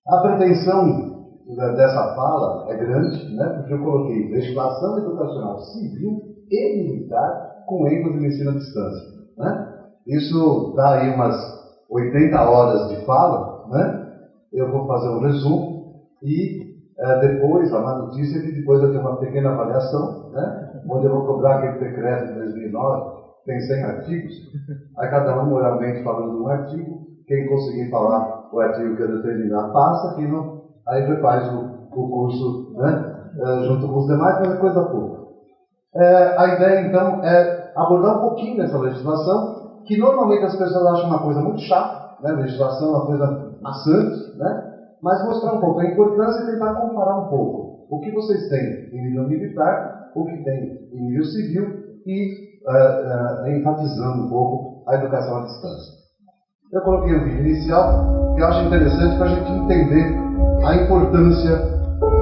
A pretensão dessa fala é grande, né, porque eu coloquei legislação educacional civil e militar com ênfase no ensino à distância. Né? Isso dá aí umas 80 horas de fala, né? Eu vou fazer um resumo e depois, a má notícia é que depois eu tenho uma pequena avaliação, né? Onde eu vou cobrar aquele decreto de 2009, tem 100 artigos, aí cada um oralmente falando um artigo, quem conseguir falar o artigo que eu determinar passa, quem não, aí refaz o curso, né? Junto com os demais, mas é coisa pouca. A ideia então é abordar um pouquinho essa legislação, que normalmente as pessoas acham uma coisa muito chata, né? Legislação é uma coisa maçante, né? Mas mostrar um pouco a importância e tentar comparar um pouco o que vocês têm em nível militar, o que tem em nível civil e enfatizando um pouco a educação à distância. Eu coloquei um vídeo inicial que eu acho interessante para a gente entender a importância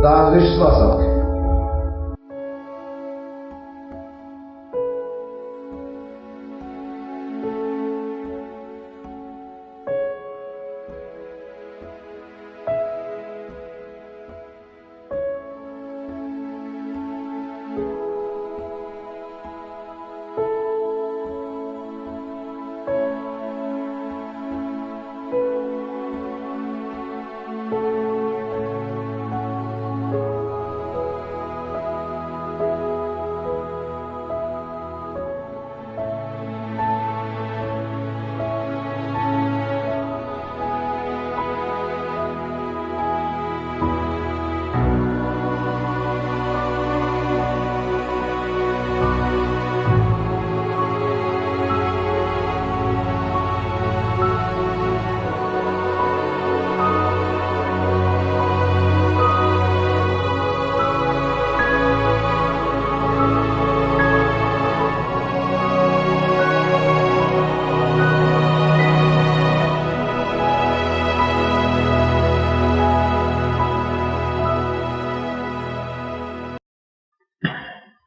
da legislação.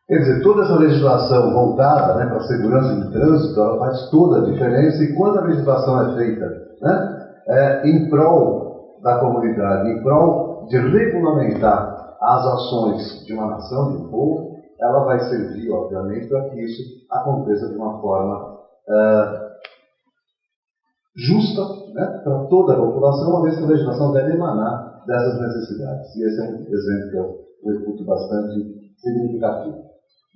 Quer dizer, toda essa legislação voltada, né, para a segurança de trânsito, ela faz toda a diferença, e quando a legislação é feita, né, em prol da comunidade, em prol de regulamentar as ações de uma nação, de um povo, ela vai servir, obviamente, para que isso aconteça de uma forma justa, né, para toda a população, uma vez que a legislação deve emanar dessas necessidades. E esse é um exemplo que eu reputo bastante significativo.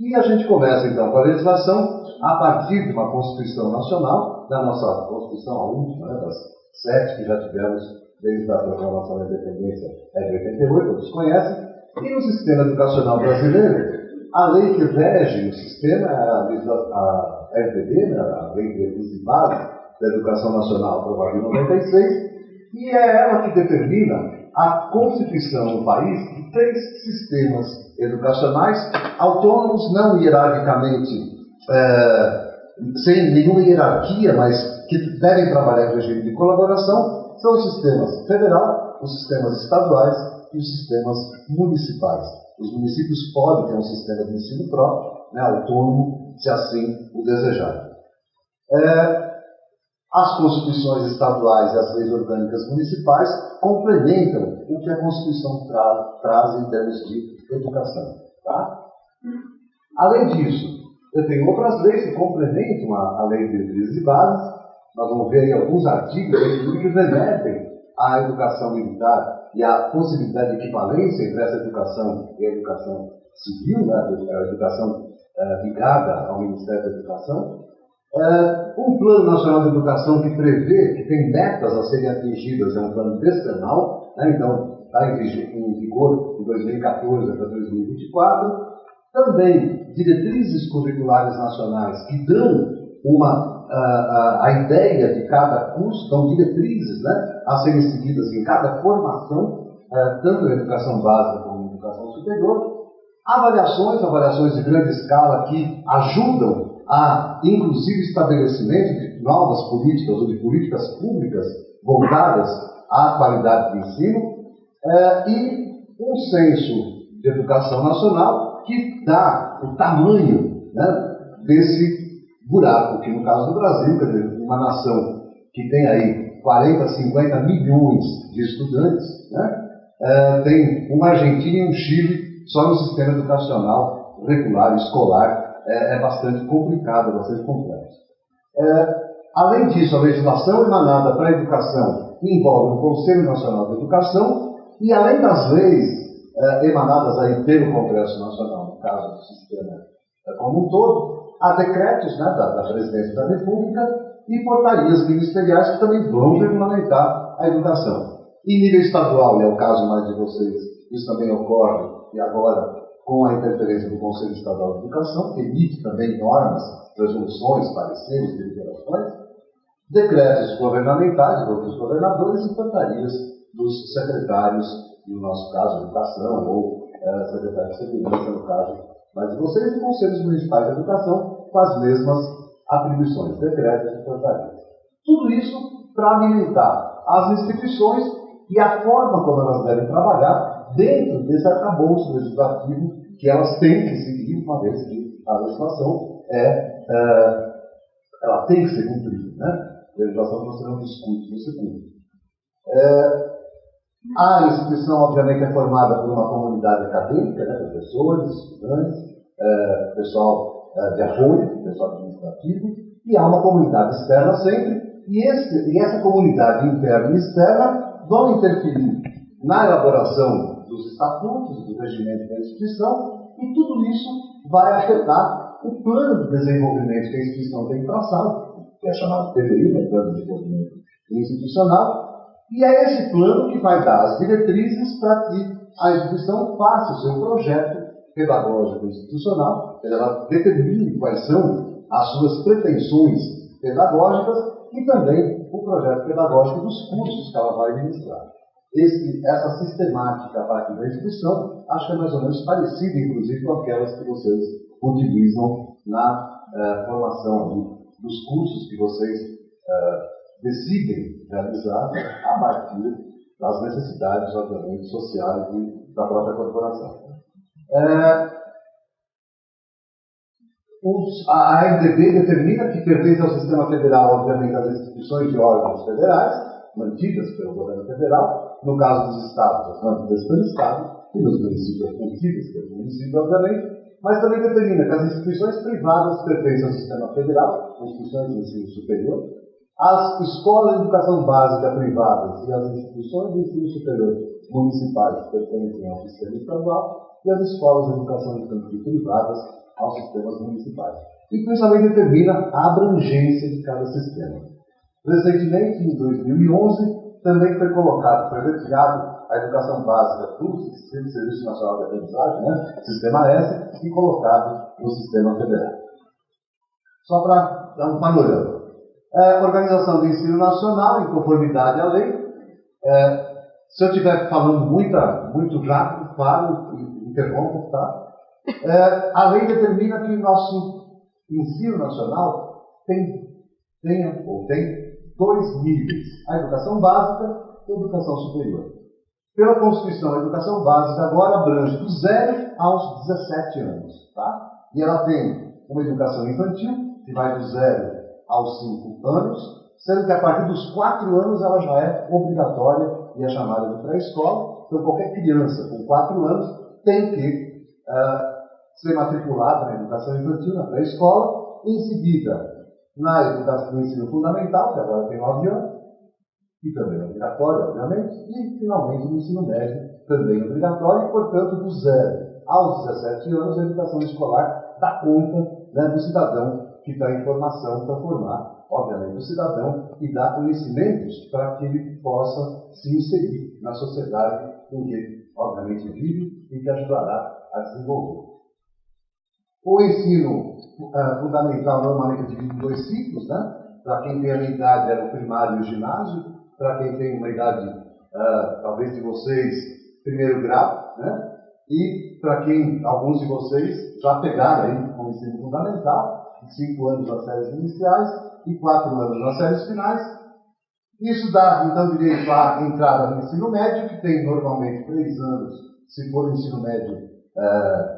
E a gente começa, então, com a legislação a partir de uma Constituição Nacional, da nossa Constituição, a última, né, das 7 que já tivemos desde a proclamação da independência, de 88, todos conhecem, e no sistema educacional brasileiro, a lei que rege o sistema é a LDB, né, a Lei de Diretrizes e Bases da Educação Nacional, aprovada em 96, e é ela que determina a constituição no país de 3 sistemas educacionais autônomos, não hierarquicamente, sem nenhuma hierarquia, mas que devem trabalhar em regime de colaboração, são os sistemas federal, os sistemas estaduais e os sistemas municipais. Os municípios podem ter um sistema de ensino próprio, né, autônomo, se assim o desejarem. As constituições estaduais e as leis orgânicas municipais complementam o que a Constituição traz em termos de educação. Tá? Além disso, eu tenho outras leis que complementam a Lei de Diretrizes e Bases. Nós vamos ver aí alguns artigos que remetem à educação militar e à possibilidade de equivalência entre essa educação e a educação civil, né, a educação ligada ao Ministério da Educação. Um Plano Nacional de Educação que prevê que tem metas a serem atingidas, é um plano decenal, né, então está em vigor de 2014 até 2024. Também diretrizes curriculares nacionais que dão a ideia de cada curso, dão diretrizes, né, a serem seguidas em cada formação, tanto na educação básica como na educação superior. Avaliações de grande escala que ajudam a, inclusive, estabelecimento de novas políticas ou de políticas públicas voltadas à qualidade de ensino, e um censo de educação nacional que dá o tamanho, né, desse buraco, que no caso do Brasil, quer dizer, uma nação que tem aí 40, 50 milhões de estudantes, né? Tem uma Argentina e um Chile só no sistema educacional regular, escolar, é bastante complicado, bastante complexo. Além disso, a legislação emanada para a educação envolve o Conselho Nacional de Educação e, além das leis emanadas aí pelo Congresso Nacional, no caso do sistema como um todo, há decretos, né, da Presidência da República e portarias ministeriais que também vão regulamentar a educação. Em nível estadual, e é o caso mais de vocês, isso também ocorre, e agora com a interferência do Conselho Estadual de Educação, que emite também normas, resoluções, pareceres, deliberações, decretos governamentais, dos governadores e portarias dos secretários, no nosso caso, Educação, ou secretário de Segurança, no caso, mas de vocês, e conselhos municipais de educação, com as mesmas atribuições, decretos e portarias. Tudo isso para alimentar as instituições e a forma como elas devem trabalhar dentro desse arcabouço legislativo que elas têm que seguir, uma vez que a legislação ela tem que ser cumprida, né? A legislação que você não discute, você cumpre. A instituição, obviamente, é formada por uma comunidade acadêmica, né? Professores, estudantes, pessoal de apoio, pessoal administrativo, e há uma comunidade externa sempre, e essa comunidade interna e externa vão interferir na elaboração dos estatutos, do regimento da instituição, e tudo isso vai afetar o plano de desenvolvimento que a instituição tem traçado, que é chamado PDI, né, Plano de Desenvolvimento Institucional, e é esse plano que vai dar as diretrizes para que a instituição faça o seu projeto pedagógico institucional, ela determine quais são as suas pretensões pedagógicas e também o projeto pedagógico dos cursos que ela vai ministrar. Essa sistemática a partir da instituição, acho que é mais ou menos parecida, inclusive, com aquelas que vocês utilizam na formação dos cursos que vocês decidem realizar a partir das necessidades, obviamente, sociais da própria corporação. A RDB determina que pertence ao sistema federal, obviamente, as instituições de órgãos federais, mantidas pelo governo federal, no caso dos estados, as mantidas pelo estado, e nos municípios mantidas pelo município, obviamente, mas também determina que as instituições privadas pertencem ao sistema federal, instituições de ensino superior, as escolas de educação básica privadas e as instituições de ensino superior municipais pertencem ao sistema estadual, e as escolas de educação infantil privadas aos sistemas municipais. E principalmente determina a abrangência de cada sistema. Recentemente, em 2011, também foi retirado a educação básica do Serviço Nacional de Aprendizagem, né, Sistema S, e colocado no sistema federal. Só para dar um panorama. Organização do ensino nacional, em conformidade à lei. Se eu estiver falando muito rápido, paro e interrompo, tá? A lei determina que o nosso ensino nacional tem dois níveis: a educação básica e a educação superior. Pela Constituição, a educação básica agora abrange do 0 aos 17 anos, tá? E ela tem uma educação infantil, que vai do 0 aos 5 anos, sendo que a partir dos 4 anos ela já é obrigatória e é chamada de pré-escola. Então, qualquer criança com 4 anos tem que ser matriculada na educação infantil, na pré-escola, em seguida na educação do ensino fundamental, que agora tem 9 anos, e também é obrigatório, obviamente, e finalmente no ensino médio, também obrigatório, e portanto do 0 aos 17 anos a educação escolar dá conta, né, do cidadão que está em formação para formar, obviamente, o cidadão e dar conhecimentos para que ele possa se inserir na sociedade em que ele, obviamente, vive e que ajudará a desenvolver. O ensino fundamental normalmente é dividido em 2 ciclos, né? Para quem tem a minha idade era o primário e o ginásio, para quem tem uma idade, talvez de vocês, primeiro grau, né? E para quem, alguns de vocês, já pegaram aí o ensino fundamental, 5 anos nas séries iniciais e 4 anos nas séries finais. Isso dá, então, direito à entrada no ensino médio, que tem normalmente 3 anos, se for o ensino médio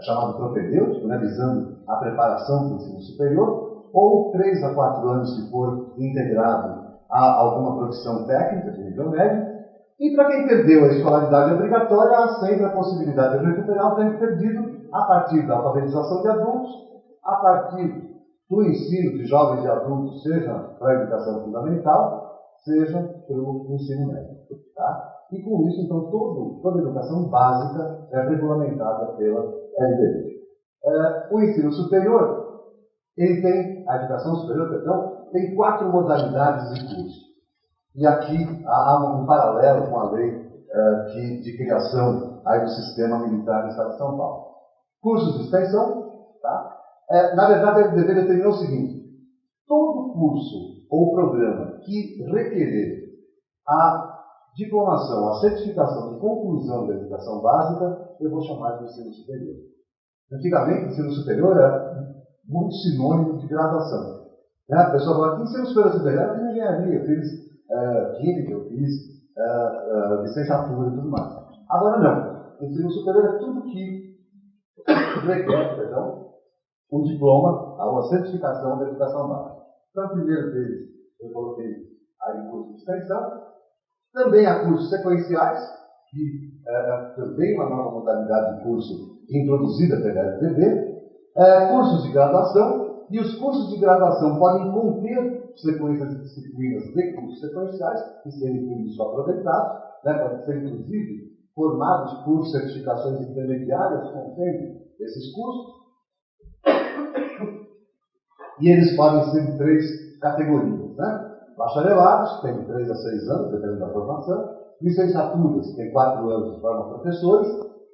chamado propedêutico, né, visando a preparação para o ensino superior, ou 3 a 4 anos, se for integrado há alguma profissão técnica de nível médio. E para quem perdeu a escolaridade obrigatória, há sempre a possibilidade de recuperar o tempo perdido a partir da alfabetização de adultos, a partir do ensino de jovens e adultos, seja para a educação fundamental, seja para o ensino médio. Tá? E com isso, então, toda a educação básica é regulamentada pela LDB. O ensino superior, a educação superior, perdão, tem 4 modalidades de curso. E aqui há um paralelo com a lei de criação aí do sistema militar do Estado de São Paulo. Cursos de extensão, tá? Na verdade, a LDB determinou o seguinte: todo curso ou programa que requerer a diplomação, a certificação de conclusão da educação básica, eu vou chamar de ensino superior. Antigamente, o ensino superior era muito sinônimo de graduação. Né? A pessoa fala que ensino superior eu fiz engenharia, eu fiz química, eu fiz licenciatura e tudo mais. Agora não. Ensino superior é tudo que requer, um diploma, uma certificação da educação básica. Então, o primeiro deles, eu coloquei aí curso de extensão. Também há cursos sequenciais, que também uma nova modalidade de curso introduzida pela LDB. Cursos de graduação, e os cursos de graduação podem conter sequências de disciplinas de cursos sequenciais, que serem por isso aproveitados, né? Podem ser, inclusive, formados por certificações intermediárias contendo esses cursos. E eles podem ser de 3 categorias, né? Bacharelados, que tem 3 a 6 anos, dependendo da formação. Licenciaturas, que tem 4 anos, formam professores,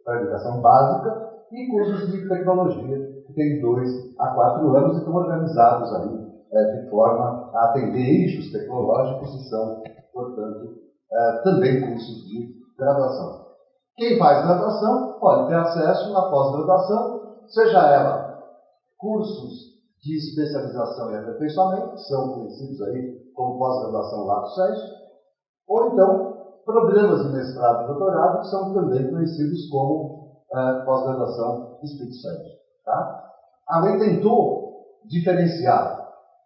para a educação básica. E cursos de tecnologia, que tem 2 a 4 anos e estão organizados aí de forma a atender eixos tecnológicos e são, portanto, também cursos de graduação. Quem faz graduação pode ter acesso na pós-graduação, seja ela cursos de especialização e aperfeiçoamento, que são conhecidos aí como pós-graduação lato sensu, ou então programas de mestrado e doutorado, que são também conhecidos como pós-graduação estricto sensu. Tá? A lei tentou diferenciar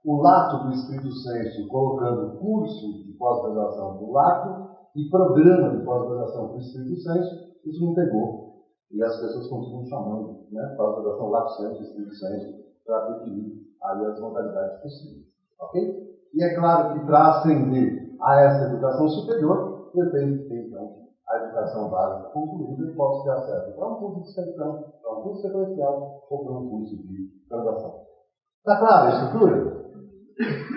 o lato do estricto sensu, colocando curso de pós-graduação do lato e programa de pós-graduação do estricto sensu. Isso não pegou. E as pessoas continuam chamando, né, pós-graduação lato sensu, estricto sensu, para definir aí as modalidades possíveis. Ok? E é claro que para ascender a essa educação superior, depende de ter, então, a educação básica concluída e pode ter acesso para um curso de extensão, para um curso sequencial ou para um curso de graduação. Está claro a estrutura?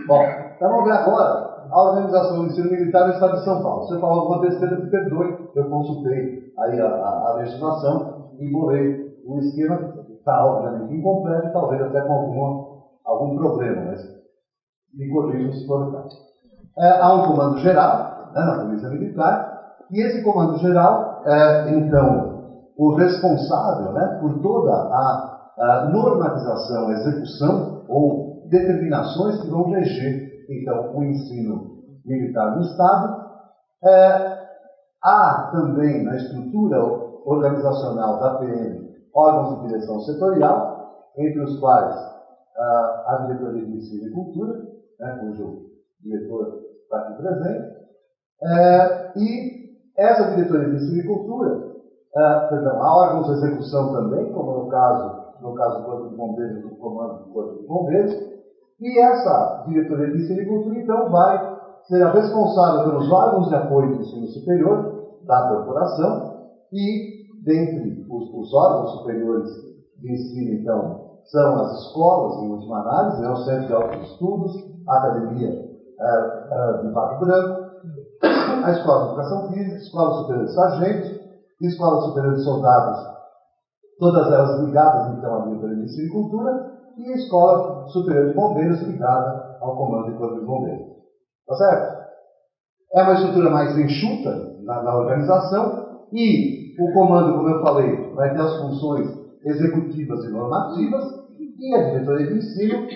Bom, então vamos ver agora a organização do ensino militar no Estado de São Paulo. Se eu falar alguma besteira, me perdoe, eu consultei aí a legislação e bolei o esquema que está obviamente incompleto, talvez até com algum problema, mas me corrijam se for o caso. Há um comando geral, né, na Polícia Militar, e esse comando geral é, então, o responsável, né, por toda a normatização, execução ou determinações que vão reger, então, o ensino militar no Estado. Há também na estrutura organizacional da PM órgãos de direção setorial, entre os quais a Diretoria de Ensino e Cultura, né, cujo diretor está aqui presente, e essa Diretoria de Ensino e Cultura, há órgãos de execução também, como no caso do Corpo de Bombeiros, do Comando do Corpo de Bombeiros, e essa Diretoria de Ensino e Cultura, então, vai ser a responsável pelos órgãos de apoio do ensino superior da corporação, e dentre os órgãos superiores de ensino, então, são as escolas, em última análise, né, o Centro de Altos Estudos, a Academia de Pato Branco, a Escola de Educação Física, a Escola Superior de Sargentos, a Escola Superior de Soldados, todas elas ligadas, então, à Diretoria de Ensino e Cultura, e a Escola Superior de Bombeiros, ligada ao Comando de Corpo de Bombeiros. Tá certo? É uma estrutura mais enxuta na organização, e o comando, como eu falei, vai ter as funções executivas e normativas, e a diretoria de ensino,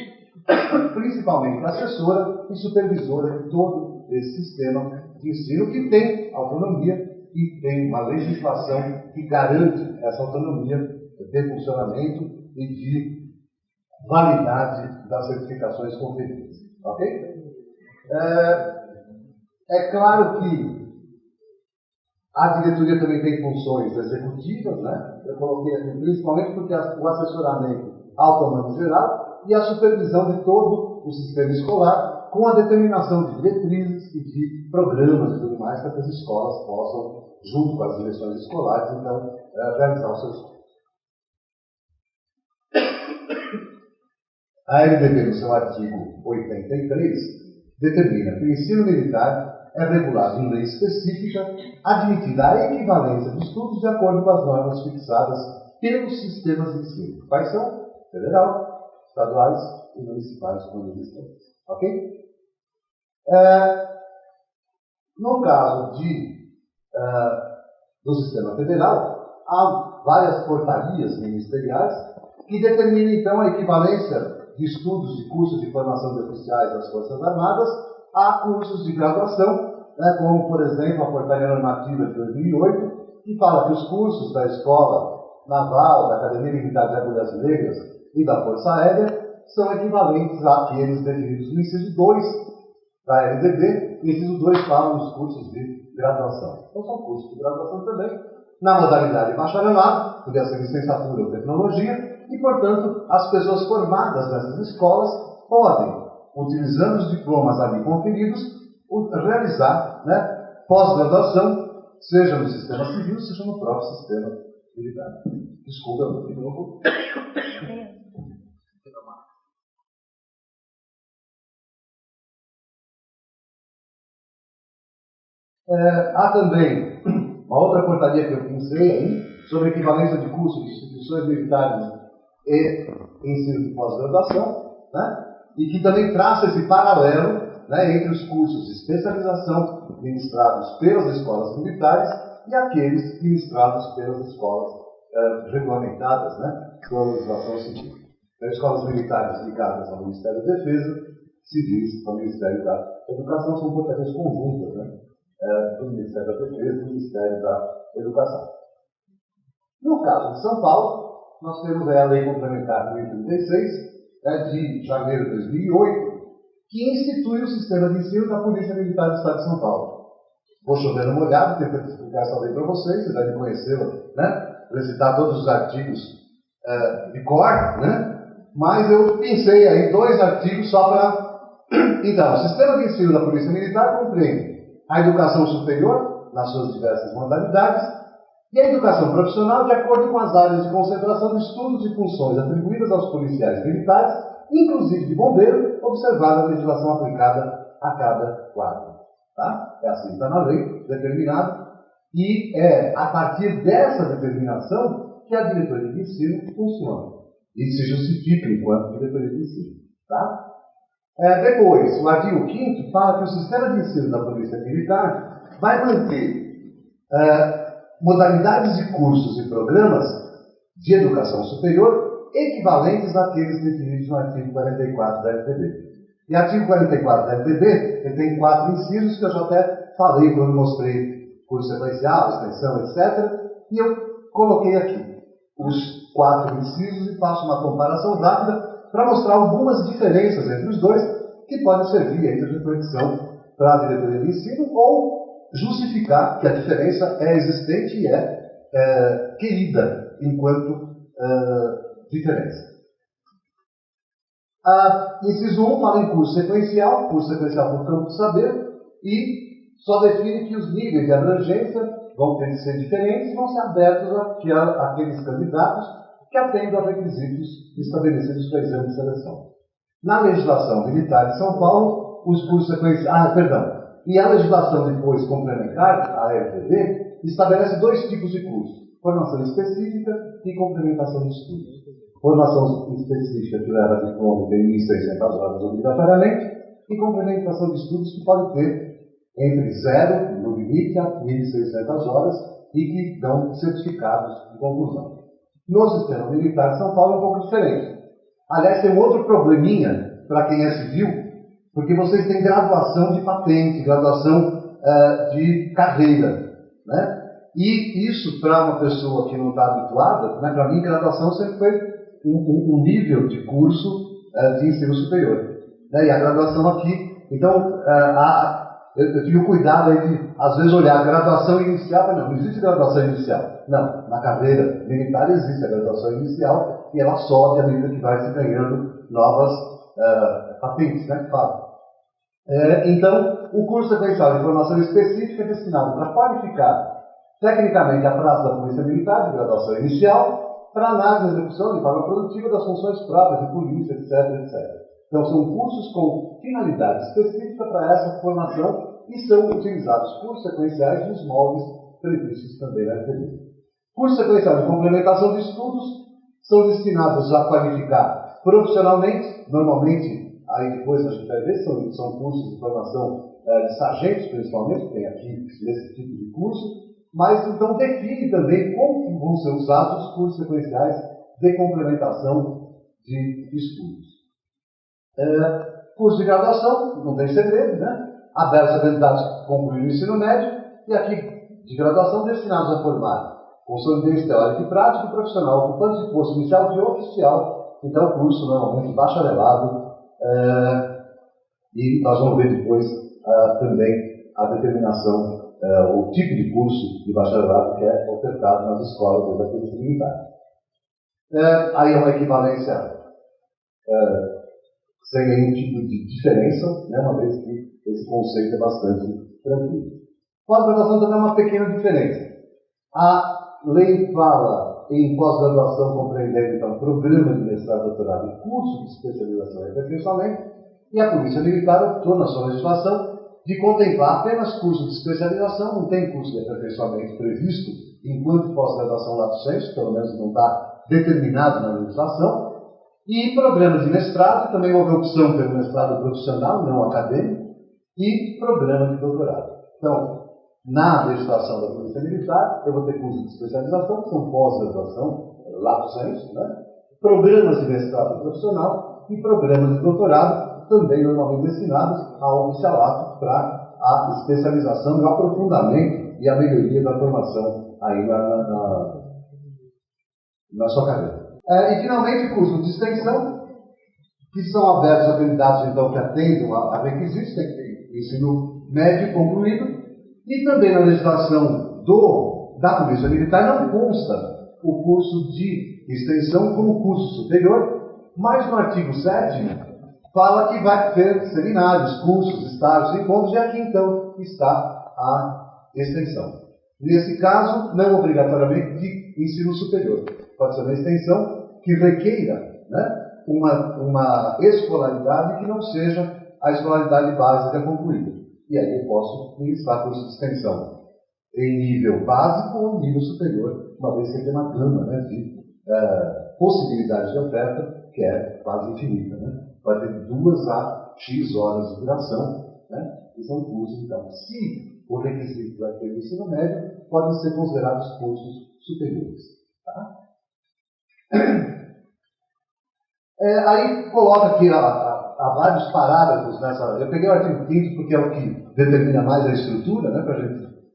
principalmente assessora e supervisora de todo esse sistema de ensino, que tem autonomia e tem uma legislação que garante essa autonomia de funcionamento e de validade das certificações conferidas. Ok? É claro que a diretoria também tem funções executivas, né? Eu coloquei aqui principalmente porque o assessoramento ao comando geral e a supervisão de todo o sistema escolar com a determinação de diretrizes e de programas e tudo mais para que as escolas possam, junto com as direções escolares, então, realizar os seus cursos. A LDB, no seu artigo 83, determina que o ensino militar é regulado em lei específica, admitida a equivalência de estudos de acordo com as normas fixadas pelos sistemas de ensino. Quais são? Federal, estaduais e municipais, quando existentes. Ok? No caso do sistema federal, há várias portarias ministeriais que determinam, então, a equivalência de estudos e cursos de formação de oficiais das Forças Armadas a cursos de graduação, né, como, por exemplo, a Portaria Normativa de 2008, que fala que os cursos da Escola Naval, da Academia Militar de Agulhas Negras e da Força Aérea são equivalentes àqueles definidos no inciso 2 da LDB. O inciso 2 fala dos cursos de graduação. Então, são cursos de graduação também, na modalidade bacharelado, poderia ser licenciatura ou tecnologia, e, portanto, as pessoas formadas nessas escolas podem, utilizando os diplomas ali conferidos, realizar, né, pós-graduação, seja no sistema civil, seja no próprio sistema militar. Desculpa, de novo. Há também uma outra portaria que eu pensei aí, sobre equivalência de cursos de instituições militares e ensino de pós-graduação, né? E que também traça esse paralelo, né, entre os cursos de especialização ministrados pelas escolas militares e aqueles ministrados pelas escolas regulamentadas, né, pela legislação civil. As escolas militares ligadas ao Ministério da Defesa, civis ao Ministério da Educação, são portarias conjuntas, né, do Ministério da Defesa e do Ministério da Educação. No caso de São Paulo, nós temos a Lei Complementar 1036, de janeiro de 2008, que institui o sistema de ensino da Polícia Militar do Estado de São Paulo. Vou chover no molhado, tentando explicar essa lei para vocês devem conhecê-la, né? Recitar todos os artigos de cor, né? Mas eu pensei aí 2 artigos só para... Então, o sistema de ensino da Polícia Militar compreende a educação superior, nas suas diversas modalidades, e a educação profissional de acordo com as áreas de concentração de estudos e funções atribuídas aos policiais militares, inclusive de bombeiro, observada a legislação aplicada a cada quadro. Tá? É assim que está na lei, determinado, e é a partir dessa determinação que a diretoria de ensino funciona e se justifica enquanto diretoria de ensino. Tá? Depois, o artigo 5º fala que o sistema de ensino da Polícia Militar vai manter modalidades de cursos e programas de educação superior equivalentes àqueles definidos no artigo 44 da LDB. E o artigo 44 da LDB ele tem 4 incisos que eu já até falei quando mostrei curso sequencial, extensão, etc. E eu coloquei aqui os 4 incisos e faço uma comparação rápida para mostrar algumas diferenças entre os dois que podem servir aí de reflexão para a diretoria de ensino ou justificar que a diferença é existente e é querida enquanto diferença. Inciso 1 fala em curso sequencial por campo de saber, e só define que os níveis de abrangência vão ter que ser diferentes e vão ser abertos àqueles candidatos que atendem aos requisitos estabelecidos para exame de seleção. Na legislação militar de São Paulo, os cursos sequenciais... E a legislação depois complementar, a LDB, estabelece 2 tipos de cursos: formação específica e complementação de estudos. Formação específica que leva a diploma de 1.600 horas obrigatoriamente, e complementação de estudos que pode ter entre 0, no limite, a 1.600 horas e que dão certificados de conclusão. No sistema militar de São Paulo é um pouco diferente. Aliás, tem um outro probleminha para quem é civil, porque vocês têm graduação de patente, graduação de carreira, né? E isso, para uma pessoa que não está habituada, né, para mim, graduação sempre foi um nível de curso de ensino superior. Né? E a graduação aqui, então, Eu tive o cuidado aí de, às vezes, olhar a graduação inicial, não existe graduação inicial. Não, na carreira militar existe a graduação inicial e ela sobe à medida que vai se ganhando novas patentes, né, que fala. Então, o curso sequencial de formação específica é destinado para qualificar tecnicamente a praça da Polícia Militar, de graduação inicial, para análise e execução de forma produtiva das funções próprias de polícia, etc. Então, são cursos com finalidade específica para essa formação e são utilizados cursos sequenciais nos moldes previstos também na FTB. Cursos sequenciais de complementação de estudos são destinados a qualificar profissionalmente, normalmente, aí depois a gente vai ver, são cursos de formação de sargentos, principalmente, tem aqui esse tipo de curso, mas então define também como vão ser usados os cursos sequenciais de complementação de estudos. Curso de graduação, não tem segredo, né? Abertos a candidatos que concluíram o ensino médio, e aqui de graduação destinados a formar consolidante teórico e prático, profissional, ocupante de posto inicial de oficial, então curso normalmente bacharelado, e nós vamos ver depois também a determinação, o tipo de curso de bacharelado que é ofertado nas escolas da Polícia Militar. Aí é uma equivalência sem nenhum tipo de diferença, né, uma vez que esse conceito é bastante tranquilo. Pós-graduação também é uma pequena diferença. A lei fala em pós-graduação compreendendo então programa de mestrado, doutorado e curso de especialização e aperfeiçoamento, e a Polícia Militar optou na sua legislação de contemplar apenas curso de especialização, não tem curso de aperfeiçoamento previsto enquanto pós-graduação lato sensu, pelo menos não está determinado na legislação, e programas de mestrado, também houve opção pelo mestrado profissional, não acadêmico, e programa de doutorado. Então, na legislação da Polícia Militar, eu vou ter curso de especialização, que são pós-graduação, lato sensu, né? Programas de mestrado profissional e programas de doutorado, também normalmente destinados ao oficialato para a especialização e o aprofundamento e a melhoria da formação aí na sua carreira. E, finalmente, cursos de extensão, que são abertos a candidatos então, que atendam a requisitos, tem que ter ensino médio concluído, e também na legislação da Polícia Militar não consta o curso de extensão como curso superior, mas no artigo 7º fala que vai ter seminários, cursos, estágios, encontros, e aqui então está a extensão. Nesse caso, não obrigatoriamente de ensino superior. Pode ser uma extensão que requeira, né, uma escolaridade que não seja a escolaridade básica concluída. E aí eu posso ministrar curso de extensão em nível básico ou em nível superior, uma vez que tem uma gama, né, de possibilidades de oferta que é quase infinita. Né? Vai ter 2 a X horas de duração, né, que são cursos, então, se o requisito é ter o ensino médio, podem ser considerados cursos superiores. Tá? Aí coloca aqui há vários parágrafos nessa. Eu peguei o artigo 5º porque é o que determina mais a estrutura, né,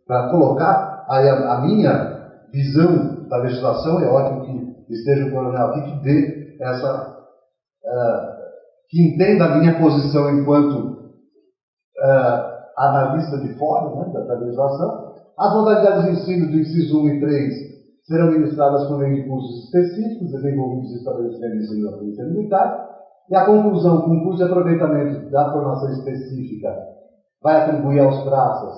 para colocar aí a minha visão da legislação. É ótimo que esteja o coronel aqui que dê essa. Que entenda a minha posição enquanto analista de fora, né, da legislação. As modalidades de ensino do inciso 1 e 3 serão ministradas por meio de cursos específicos desenvolvidos e estabelecidos no ensino da Polícia Militar. E a conclusão, com o curso de aproveitamento da formação específica, vai atribuir aos praças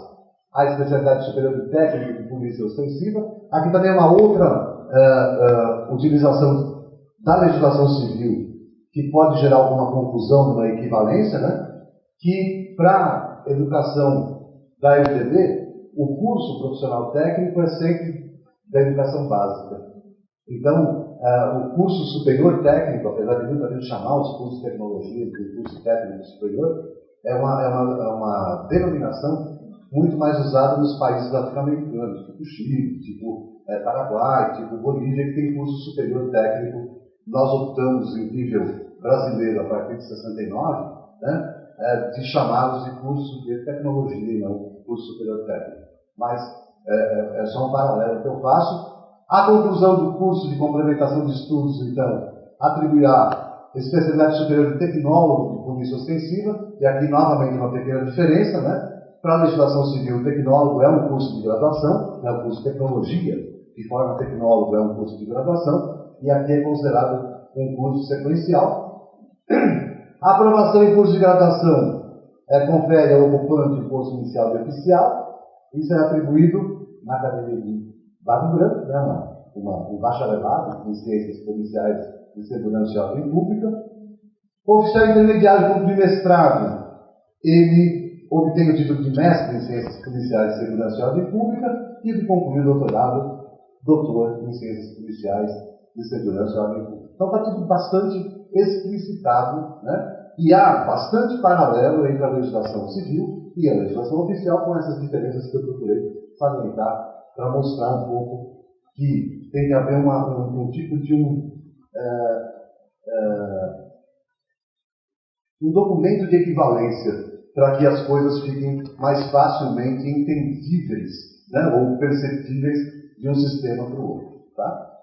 a especialidade superior de técnico de polícia ostensiva. Aqui também é uma outra utilização da legislação civil que pode gerar alguma confusão numa equivalência, né? Que para a educação da FTB, o curso profissional técnico é sempre da educação básica. Então, o curso superior técnico, apesar de muita gente chamar os cursos de tecnologia de curso técnico superior, é uma denominação muito mais usada nos países latino-americanos, tipo Chile, tipo Paraguai, tipo Bolívia, que tem curso superior técnico. Nós optamos, em nível brasileiro, a partir de 69, né, de chamá-los de curso de tecnologia e não curso superior técnico. Mas é só um paralelo que eu faço. A conclusão do curso de complementação de estudos, então, atribuirá especialidade superior de tecnólogo de polícia ostensiva, e aqui novamente uma pequena diferença, né? Para a legislação civil, o tecnólogo é um curso de graduação, é um curso de tecnologia, que forma tecnólogo é um curso de graduação, e aqui é considerado um curso sequencial. A aprovação em curso de graduação confere ao ocupante o posto inicial de oficial. Isso é atribuído na Academia de Barra Branca, né, um bacharelado em Ciências Policiais e Segurança e Ordem Pública. O oficial intermediário de mestrado, ele obtém o título de mestre em Ciências Policiais e Segurança e Ordem Pública e de concluir o doutorado, doutor em Ciências Policiais e Segurança e Ordem Pública. Então está tudo bastante explicitado, né? E há bastante paralelo entre a legislação civil e a legislação oficial, com essas diferenças que eu procurei salientar para mostrar um pouco que tem que haver um tipo de um documento de equivalência para que as coisas fiquem mais facilmente entendíveis, né, ou perceptíveis de um sistema para o outro. Tá?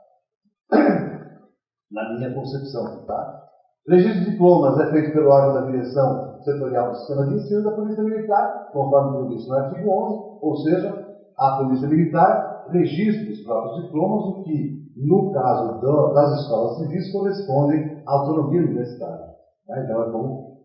Na minha concepção. Tá? Registro de diplomas é feito pelo órgão da direção setorial do sistema de ensino da Polícia Militar, conforme previsto no artigo 11, ou seja, a Polícia Militar registra os próprios diplomas, o que, no caso das escolas civis, correspondem à autonomia universitária. Então, é como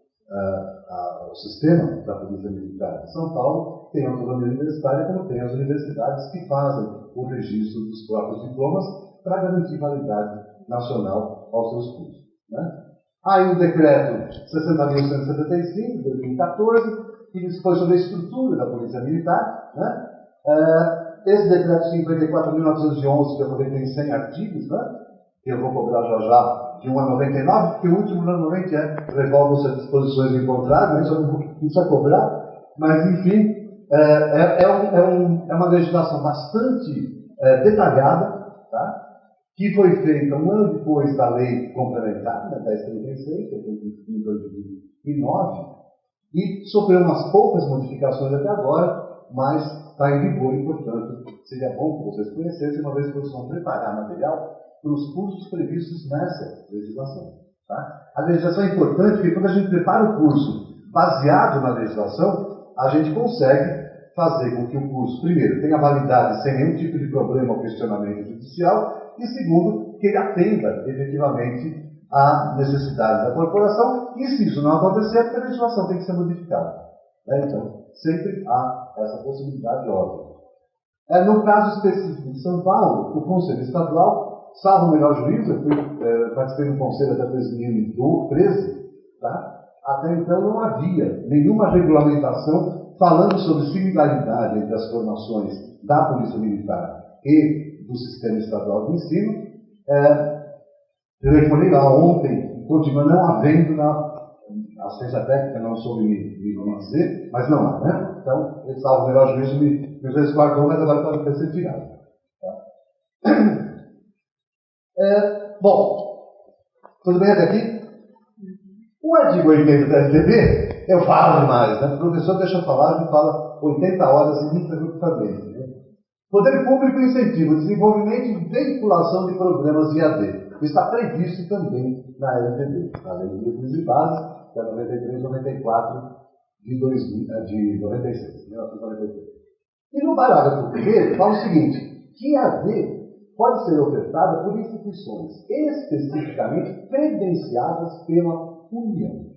o sistema da Polícia Militar de São Paulo tem autonomia universitária, como tem as universidades que fazem o registro dos próprios diplomas para garantir validade nacional aos seus cursos. Né? Aí o decreto 60.175, de 2014, que dispõe sobre a estrutura da Polícia Militar. Né? Esse decreto 54.911, que eu falei, tem 100 artigos, né? Que eu vou cobrar já de 1 a 99, porque o último normalmente revolve as disposições em contrário, né? Isso eu não precisa cobrar, mas enfim, é uma legislação bastante detalhada, tá? Que foi feita um ano depois da lei complementar, né, 1036, que foi em 2009, e sofreu umas poucas modificações até agora, mas está em vigor e, portanto, seria bom que vocês conhecessem, uma vez que vocês vão preparar material para os cursos previstos nessa legislação. Tá? A legislação é importante porque quando a gente prepara o curso baseado na legislação, a gente consegue fazer com que o curso, primeiro, tenha validade sem nenhum tipo de problema ou questionamento judicial, e segundo, que ele atenda efetivamente à necessidade da corporação, e se isso não acontecer, é porque a legislação tem que ser modificada. Né? Então, sempre há essa possibilidade óbvia. No caso específico de São Paulo, o Conselho Estadual, salvo o melhor juízo, eu participei do Conselho até 2013, tá? Até então não havia nenhuma regulamentação falando sobre similaridade entre as formações da Polícia Militar e do Sistema Estadual de Ensino. Eu informei lá ontem, continua não havendo a assistência técnica, não soube me dizer, mas não há, né? Então, salvo o melhor juízo, me resguardou, mas agora pode ter sido tirado. Tá? Bom, tudo bem até aqui? O artigo 80 da LDB, eu falo demais, né? O professor deixa eu falar e fala 80 horas ininterruptamente. Né? Poder público incentiva o desenvolvimento e veiculação de programas de AD. Está previsto também na LDB, na Lei de Diretrizes e Bases, que é 93/94 de 96, 1993. E no parágrafo primeiro, fala o seguinte, que a AD pode ser ofertada por instituições especificamente credenciadas pela União.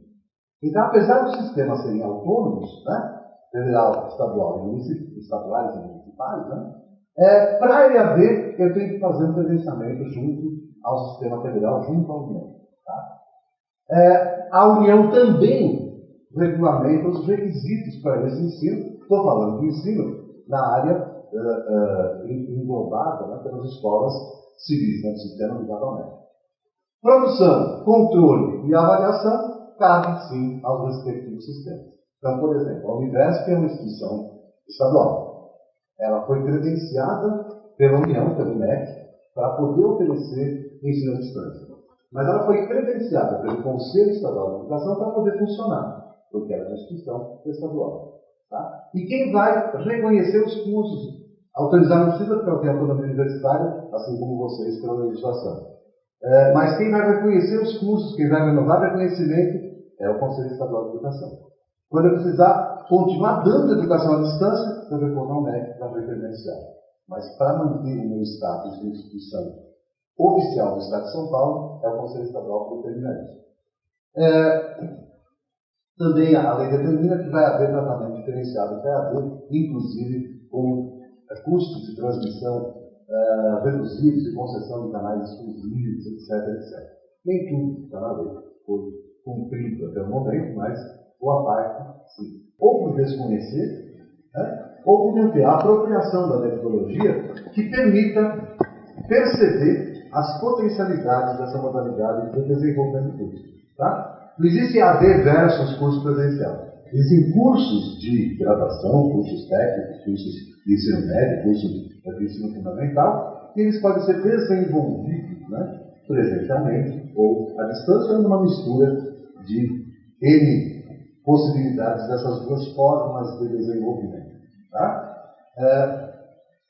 Então, apesar dos sistemas serem autônomos, né, federal, estadual e estaduais e municipais, né, para a EAD eu tenho que fazer um credenciamento junto ao sistema federal, junto à União. Tá? A União também regulamenta os requisitos para esse ensino. Estou falando do ensino na área englobada, né, pelas escolas civis, né, do sistema ligado ao MEC. Produção, controle e avaliação cabem sim aos respectivos sistemas. Então, por exemplo, a Univesp é uma instituição estadual. Ela foi credenciada pela União, pelo MEC, para poder oferecer ensino à distância. Mas ela foi credenciada pelo Conselho Estadual de Educação para poder funcionar, porque era uma instituição estadual. Tá? E quem vai reconhecer os cursos, autorizar não precisa porque ela tem autonomia universitária, assim como vocês pela legislação. Mas quem vai reconhecer os cursos, quem vai renovar reconhecimento, é o Conselho Estadual de Educação. Quando eu precisar continuar dando educação à distância, eu recorro ao MEC para ver credencial. Mas para manter o meu status de instituição oficial do Estado de São Paulo, é o Conselho Estadual que determina isso. Também a lei determina que vai haver tratamento diferenciado PAD, inclusive com custos de transmissão reduzidos e concessão de canais exclusivos, etc. Nem tudo está na lei, foi cumprido até o momento, mas boa parte, sim. Ou por desconhecer, ou por não ter a apropriação da metodologia que permita perceber as potencialidades dessa modalidade de desenvolvimento do curso. Tá? Não existe AD versus curso presencial. Existem cursos de graduação, cursos técnicos, cursos de ensino médio, cursos de ensino fundamental, e eles podem ser desenvolvidos, né, presencialmente ou à distância, ou numa mistura de N possibilidades dessas duas formas de desenvolvimento. Tá?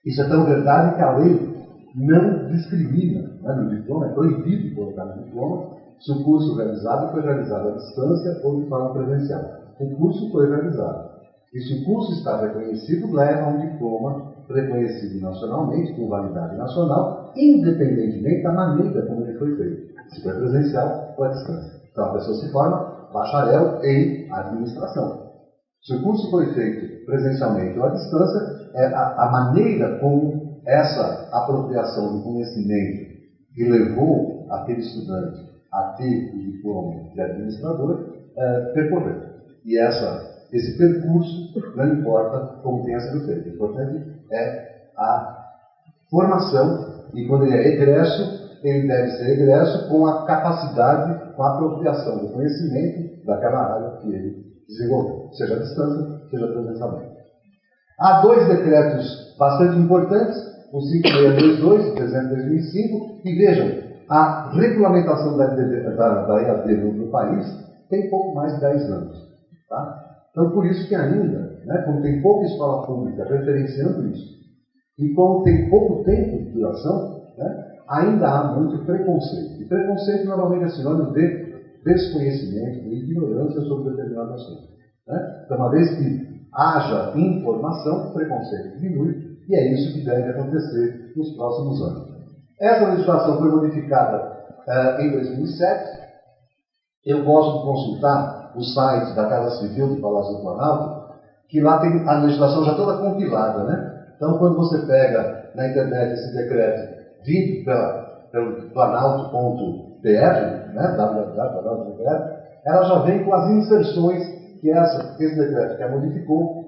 Isso é tão verdade que a lei não discrimina, né, no diploma, é proibido colocar no diploma se o curso realizado foi realizado à distância ou de forma presencial. O curso foi realizado. E se o curso está reconhecido, leva a um diploma reconhecido nacionalmente, com validade nacional, independentemente da maneira como ele foi feito. Se foi presencial ou à distância. Então a pessoa se forma bacharel em administração. Se o curso foi feito presencialmente ou à distância, a maneira como essa apropriação do conhecimento que levou aquele estudante a ter o diploma de administrador percorrer. E esse percurso não importa como tenha sido feito. O importante é a formação, e quando ele é egresso, ele deve ser egresso com a capacidade, com a apropriação do conhecimento daquela área que ele desenvolveu, seja à distância, seja presencialmente. Há dois decretos bastante importantes, o 5622, de dezembro de 2005, e vejam, a regulamentação da EAD no país tem pouco mais de 10 anos. Tá? Então, por isso que ainda, né, como tem pouca escola pública referenciando isso, e como tem pouco tempo de duração, né, ainda há muito preconceito. E preconceito normalmente é sinônimo de desconhecimento, de ignorância sobre determinado assunto. Né? Então, uma vez que haja informação, o preconceito diminui, e é isso que deve acontecer nos próximos anos. Essa legislação foi modificada em 2007. Eu gosto de consultar o site da Casa Civil do Palácio do Planalto, que lá tem a legislação já toda compilada, né? Então, quando você pega na internet esse decreto vindo pelo planalto.br, né, www.planalto.br, ela já vem com as inserções que esse decreto que a modificou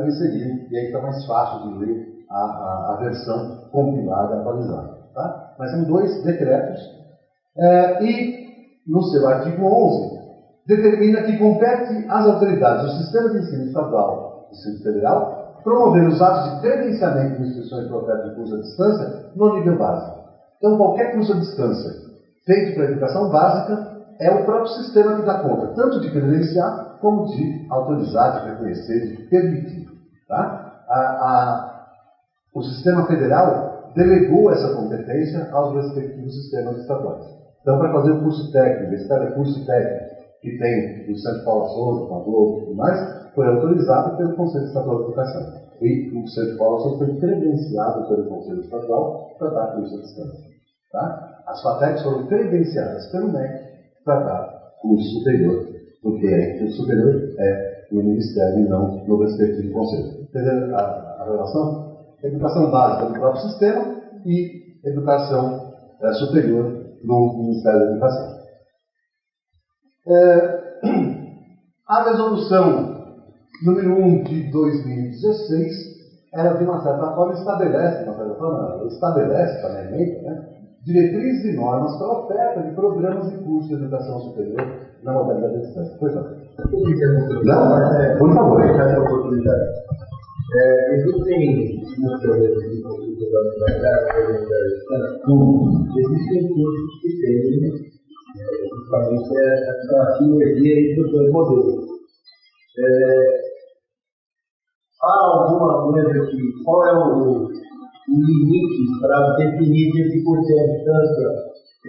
inseriu, e aí fica mais fácil de ler a versão compilada, atualizada. Tá? Mas são dois decretos, e no seu artigo 11, determina que compete às autoridades do Sistema de Ensino Estadual e Ensino Federal promover os atos de credenciamento de instituições para oferta de curso à distância no nível básico. Então, qualquer curso à distância feito para a educação básica é o próprio sistema que dá conta, tanto de credenciar como de autorizar, de reconhecer, de permitir. Tá? O sistema federal delegou essa competência aos respectivos sistemas estaduais. Então, para fazer o curso técnico, esse telecurso técnico que tem do Centro Paulo Souza, com a Globo e tudo mais, foi autorizado pelo Conselho Estadual de Educação. E o Centro Paulo Souza foi credenciado pelo Conselho Estadual para dar curso à distância. Tá? As FATECs foram credenciadas pelo MEC para dar curso superior, porque curso superior é no Ministério e não no respectivo Conselho. Entendeu a relação? Educação básica no próprio sistema e educação superior no Ministério da Educação. A resolução número 1 de 2016, ela de uma certa forma estabelece, também, né, diretrizes e normas para a oferta de programas e cursos de educação superior na modalidade de distância. Pois não. Não? Por favor. Essa oportunidade. Existem existem cursos que têm justamente essa sinergia entre os dois modelos. Há alguma coisa aqui? Qual é o limite para definir esse curso à distância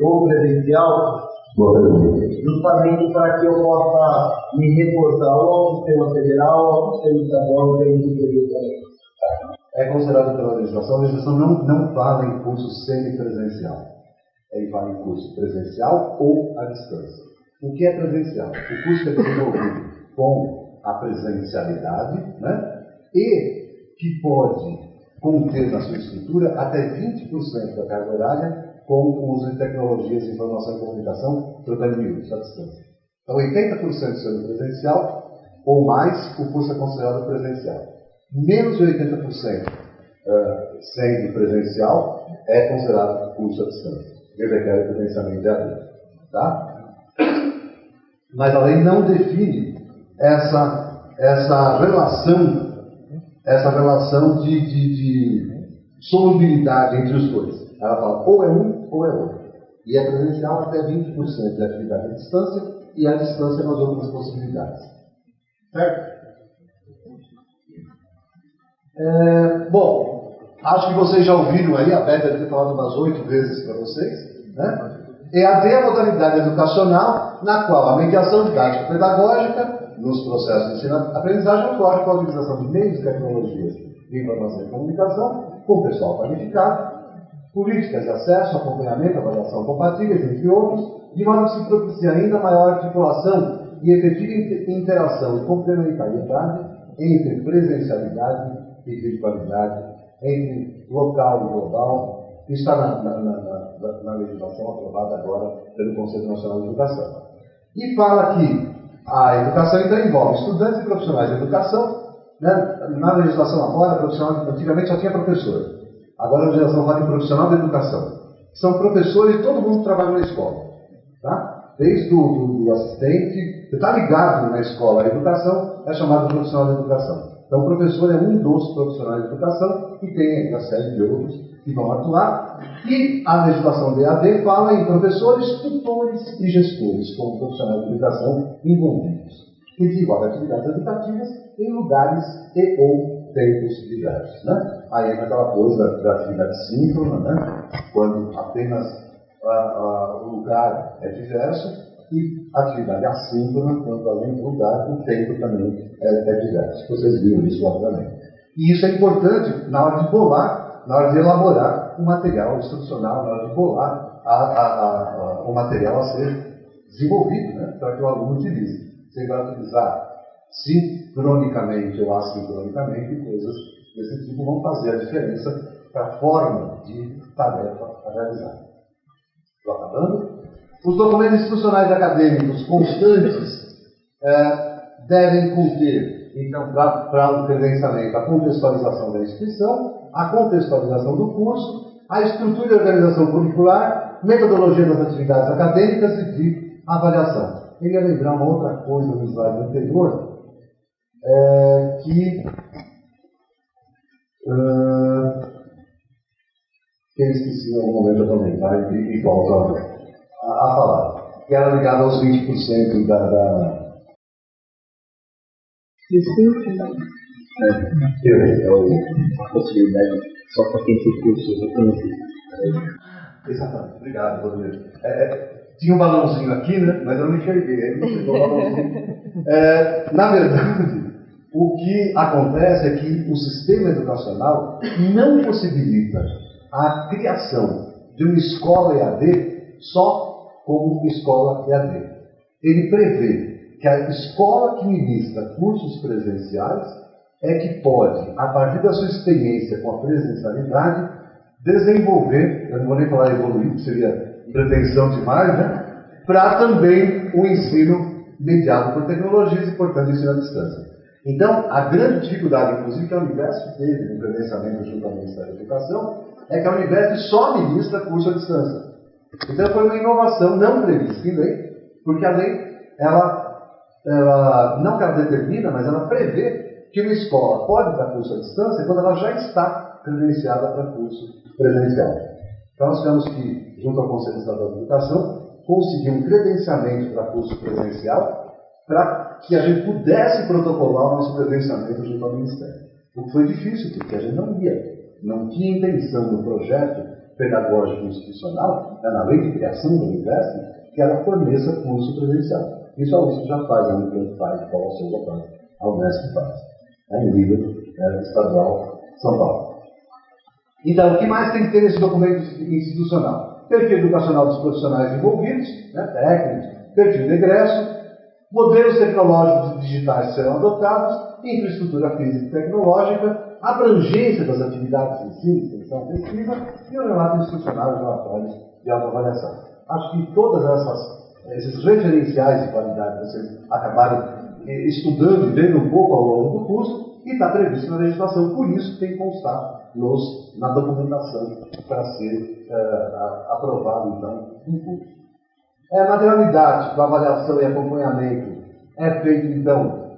ou presencial? Boa pergunta. Justamente para que eu possa me reportar ou ao sistema federal ou ao sistema estadual em termos de também. É considerado pela legislação, a legislação não fala em curso semipresencial. Ele fala em curso presencial ou à distância. O que é presencial? O curso que é desenvolvido com a presencialidade, né? E que pode conter na sua estrutura até 20% da carga horária com o uso de tecnologias de informação e comunicação, trocando miúdos à distância. Então, 80% sendo presencial ou mais, o curso é considerado presencial. Menos de 80% sendo presencial, é considerado curso à distância. Ele requer credenciamento de AD. Tá? Mas a lei não define essa relação de solubilidade entre os dois. Ela fala ou é um ou é outro. E é presencial até 20% de atividade à distância e à distância nas outras possibilidades. Certo? Bom, acho que vocês já ouviram aí, a Beth deve ter falado umas 8 vezes para vocês, né? EAD é a modalidade educacional na qual a mediação didático-pedagógica nos processos de ensino-aprendizagem ocorre com a utilização de meios e tecnologias de informação e comunicação com pessoal qualificado, políticas de acesso, acompanhamento, avaliação compatíveis, entre outros, de modo que se propicia ainda maior articulação e efetiva interação e complementariedade entre presencialidade e virtualidade, entre local e global. Isso está na legislação aprovada agora pelo Conselho Nacional de Educação. E fala que a educação então envolve estudantes e profissionais de educação, né? Na legislação agora, profissional, antigamente só tinha professor. Agora a legislação fala em profissional de educação. São professores, todo mundo que trabalha na escola. Tá? Desde o assistente, que está ligado na escola à educação, é chamado de profissional de educação. Então, o professor é um dos profissionais de educação e tem uma série de outros que vão atuar. E a legislação do EAD fala em professores, tutores e gestores, como profissionais de educação envolvidos, que desenvolvem atividades educativas em lugares e ou tempos diversos. Né? Aí é aquela coisa da atividade síncrona, né? Quando apenas o lugar é diverso, e atividade assíncrona, quando além do lugar, o tempo também é diverso. Vocês viram isso, obviamente. E isso é importante na hora de bolar, na hora de elaborar o material instrucional, na hora de bolar o material a ser desenvolvido, né, para que o aluno utilize. Você vai utilizar sincronicamente ou assincronicamente, coisas desse tipo vão fazer a diferença para a forma de tarefa a realizar. Estou acabando? Os documentos institucionais acadêmicos constantes devem conter, então, para o credenciamento, a contextualização da instituição, a contextualização do curso, a estrutura e organização curricular, metodologia das atividades acadêmicas e de avaliação. Eu ia lembrar uma outra coisa no slide anterior, que eu esqueci em algum momento de comentar e volto a falar, que era ligado aos 20% da... A possibilidade só para quem tem curso reconhecido. Exatamente, obrigado, Rodrigo. Tinha um balãozinho aqui, né? Mas eu não enxerguei, aí não chegou o balãozinho. Na verdade, o que acontece é que o sistema educacional não possibilita a criação de uma escola EAD só como escola EAD. Ele prevê que a escola que ministra cursos presenciais é que pode, a partir da sua experiência com a presencialidade, desenvolver, eu não vou nem falar evoluir, que seria pretensão demais, né? Para também o ensino mediado por tecnologias e, portanto, ensino à distância. Então, a grande dificuldade, inclusive, que a Univesp teve no credenciamento junto ao Ministério da Educação, é que a Univesp só ministra curso à distância. Então, foi uma inovação não prevista em lei, porque a lei, ela não que ela determina, mas ela prevê que uma escola pode dar curso à distância quando ela já está credenciada para curso presencial. Então, nós tivemos que, junto ao Conselho Estadual de Educação, conseguir um credenciamento para curso presencial para que a gente pudesse protocolar o nosso credenciamento junto ao Ministério. O que foi difícil, porque a gente não tinha intenção no projeto pedagógico institucional, na lei de criação da Univesp, que ela forneça curso presencial. Isso a USP já faz, a Unicamp faz, a Paulo Souza faz, a Unesp faz. Em nível estadual, São Paulo. Então, o que mais tem que ter nesse documento institucional? Perfil educacional dos profissionais envolvidos, técnicos, perfil de egresso, modelos tecnológicos e digitais serão adotados, infraestrutura física e tecnológica, abrangência das atividades de ensino, extensão, pesquisa e o relato institucional e relatórios de autoavaliação. Acho que todas esses referenciais de qualidade vocês acabarem estudando e vendo um pouco ao longo do curso, e está previsto na legislação, por isso tem que constar na documentação para ser aprovado, então, um curso. Material didático, avaliação e acompanhamento é feito, então,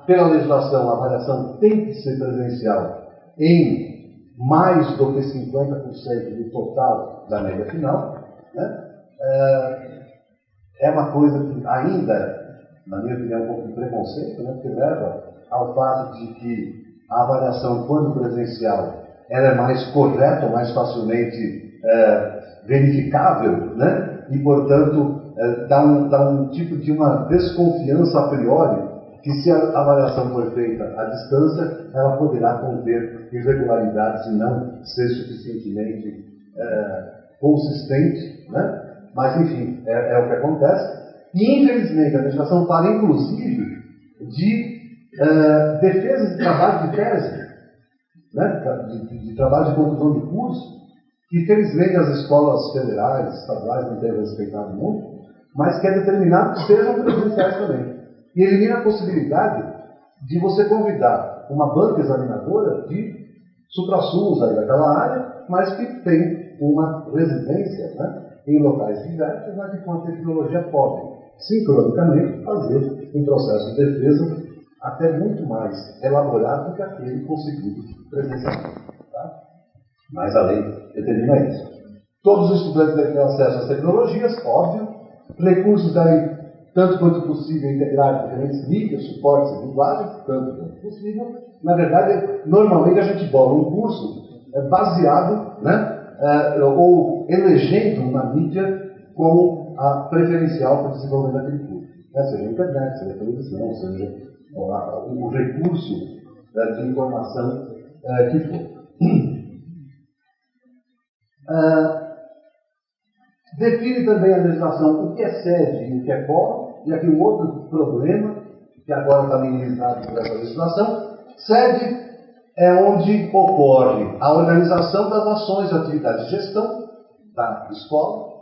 pela legislação, a avaliação tem que ser presencial em mais do que 50% do total da média final. É uma coisa que ainda, na minha opinião, é um pouco de preconceito, porque leva ao fato de que a avaliação, quando presencial, ela é mais correta, mais facilmente verificável, e, portanto, dá um tipo de uma desconfiança a priori que, se a avaliação for feita à distância, ela poderá conter irregularidades e não ser suficientemente consistente, Mas, enfim, é o que acontece. E, infelizmente, a legislação fala, inclusive, de defesa de trabalho de tese, de trabalho de conclusão de curso, que, infelizmente, as escolas federais, estaduais não têm respeitado muito, mas que é determinado que sejam presenciais também. E elimina a possibilidade de você convidar uma banca examinadora de supra-sus daquela área, mas que tem uma residência em locais diversos, mas que com a tecnologia pode, sincronicamente, fazer um processo de defesa até muito mais elaborado do que aquele conseguido presencialmente. Mas a lei determina isso. Todos os estudantes devem ter acesso às tecnologias, óbvio. Recursos devem, tanto quanto possível, integrar diferentes mídias, suportes e linguagens, tanto quanto possível. Na verdade, normalmente a gente bola um curso baseado, ou elegendo uma mídia como a preferencial para o desenvolvimento daquele curso. Seja a internet, seja a televisão, seja o recurso de informação que for. Define também a legislação o que é sede e o que é fórum, e aqui um outro problema, que agora está minimizado por essa legislação. Sede é onde ocorre a organização das ações e atividades de gestão da escola,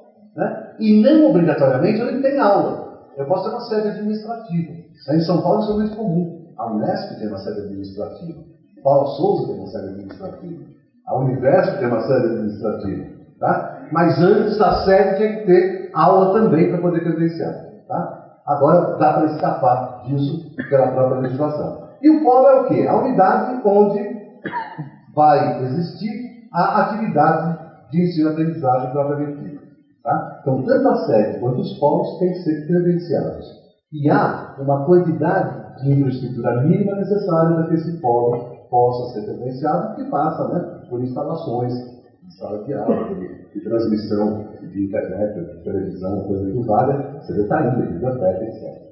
e não obrigatoriamente onde tem aula. Eu posso ter uma sede administrativa. Em São Paulo isso é muito comum. A Unesp tem uma sede administrativa. Paulo Souza tem uma sede administrativa. A Universo tem uma sede administrativa. Mas antes da sede tinha que ter aula também para poder credenciar. Agora dá para escapar disso pela própria legislação. E o polo é o quê? A unidade onde vai existir a atividade de ensino-aprendizagem propriamente dita. Então, tanto a sede quanto os polos têm que ser credenciados. E há uma quantidade de infraestrutura mínima necessária para que esse polo possa ser credenciado, que passa por instalações de sala de aula, de transmissão de internet, de televisão, coisa que valha, secretaria, biblioteca, etc.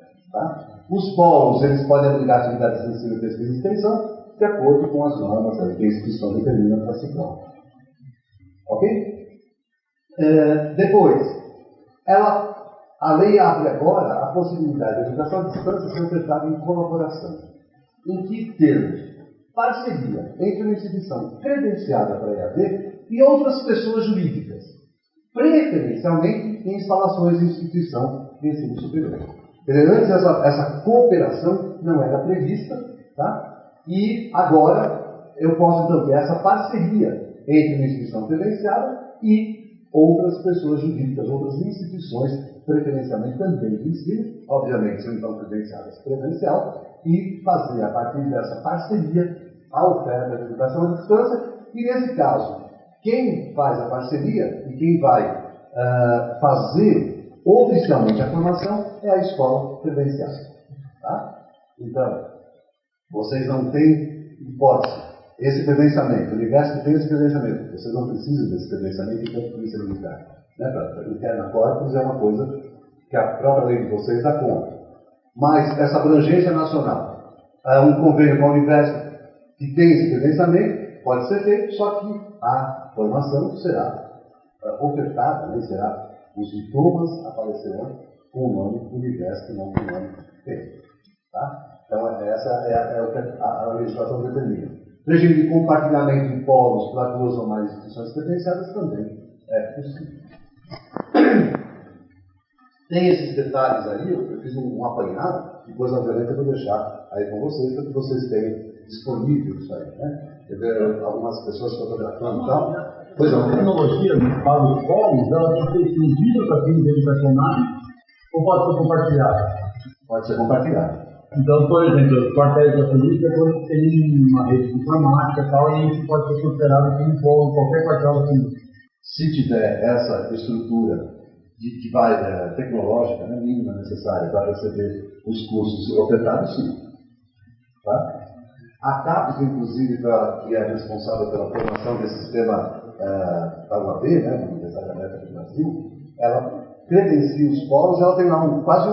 Os polos, eles podem abrigar atividades de ensino, pesquisa e extensão, de acordo com as normas que a instituição determina para si própria. Ok? Depois, a lei abre agora a possibilidade de educação à distância ser ofertada em colaboração. Em que termos? Parceria entre uma instituição credenciada para EAD e outras pessoas jurídicas, preferencialmente em instalações de instituição de ensino superior. Antes essa cooperação não era prevista, e agora eu posso então ter essa parceria entre uma instituição credenciada e outras pessoas jurídicas, outras instituições, preferencialmente também de ensino, obviamente são então credenciadas presencial, e fazer a partir dessa parceria a oferta de educação à distância, e nesse caso, quem faz a parceria e quem vai fazer oficialmente a formação é a escola credenciada. Então, vocês não têm hipótese. Esse credenciamento, o universo que tem esse credenciamento, vocês não precisam desse credenciamento enquanto polícia militar. Né? Interna corpus é uma coisa que a própria lei de vocês dá conta. Mas essa abrangência nacional, um convênio com a Univesp que tem esse credenciamento, pode ser feito, só que a formação será ofertada, né? Será, os diplomas aparecerão com o nome Univesp, não com o nome tem. Tá? Então, essa é o que a legislação determina. Regime de compartilhamento de polos para 2 ou mais instituições credenciadas também é possível. Tem esses detalhes aí, eu fiz um apanhado, depois, obviamente, eu vou deixar aí com vocês, para que vocês tenham disponível isso aí, né? Algumas pessoas fotografando e tal. Pois não, a tecnologia para os polos, ela tem que ser exclusiva para fins educacionais ou pode ser compartilhada? Pode ser compartilhado. Então, por exemplo, os quartéis da polícia tem uma rede de informática e tal, e isso pode ser considerado como um polo em qualquer quartel da polícia. Se tiver essa estrutura que vai tecnológica, né, mínima necessária para receber os cursos ofertados, sim. Tá? A CAPES, inclusive, que é responsável pela formação desse sistema da UAB, né, da Universidade Aberta do Brasil, ela credencia os polos, ela tem lá quase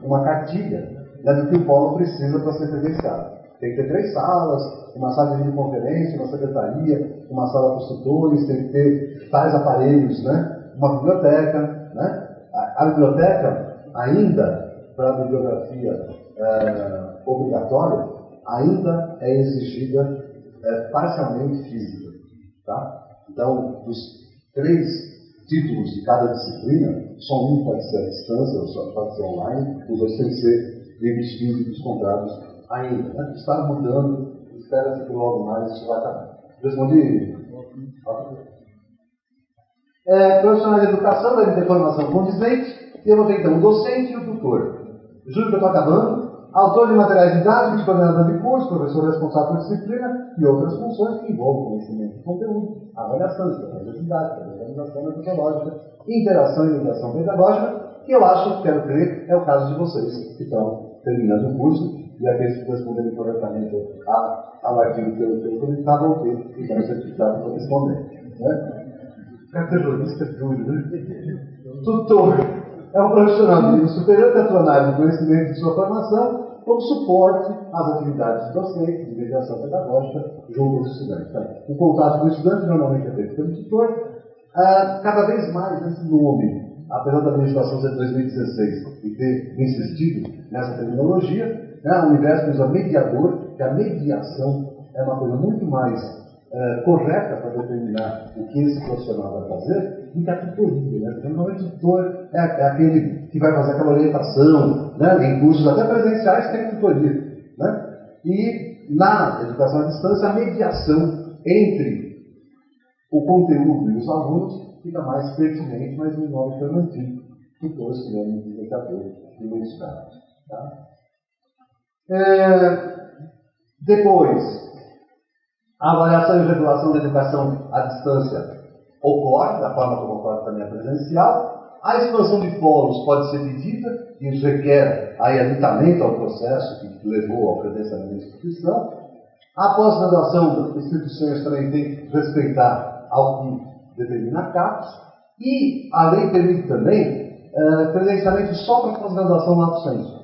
uma cartilha, né, do que o polo precisa para ser credenciado. Tem que ter 3 salas, uma sala de videoconferência, uma secretaria, uma sala para os tutores, tem que ter tais aparelhos, né, uma biblioteca. Né? A biblioteca, ainda, para a bibliografia obrigatória, ainda é exigida parcialmente física. Tá? Então, dos 3 títulos de cada disciplina, só um pode ser à distância, só pode ser online, os outros têm que ser livros físicos comprados ainda. Né? Está mudando, espera-se que logo mais isso vai acabar. Respondi? Profissionais de educação devem ter formação condizente, e eu vou ter então o docente e o tutor. Juro que eu estou acabando. Autor de materiais didáticos, coordenador de curso, professor responsável por disciplina e outras funções que envolvem conhecimento de conteúdo, avaliação, estratégia didática, organização metodológica, interação e mediação pedagógica, que eu acho, quero crer, é o caso de vocês que estão terminando o curso e aqueles que responderem corretamente ao artigo que eu comentava, vão ter então certificado para responder. Né? Categorista Júlio, né? Tutor é um profissional de nível superior que atua na área do conhecimento de sua formação como suporte às atividades de docente, de mediação pedagógica junto aos estudantes. Então, o contato com o estudante normalmente é feito pelo tutor. Cada vez mais esse nome, apesar da legislação ser de 2016 e ter insistido nessa terminologia, né, a Univesp usa mediador, que a mediação é uma coisa muito mais correta para determinar o que esse profissional vai fazer do que a tutoria. Né? Porque normalmente o tutor é aquele que vai fazer aquela orientação, né? Em cursos até presenciais tem tutoria. Né? E na educação à distância, a mediação entre o conteúdo e os alunos fica mais pertinente, mas no nome alternativo, tutor se chama de mediador em muitos casos. Tá? Depois, a avaliação e regulação da educação à distância ocorre, da forma como ocorre também a presencial. A expansão de polos pode ser pedida, e isso requer aí aditamento ao processo que levou ao credenciamento da instituição. A pós-graduação, estrito senso, também tem que respeitar ao que determina a CAPES. E a lei permite também credenciamento só para pós-graduação lato sensu.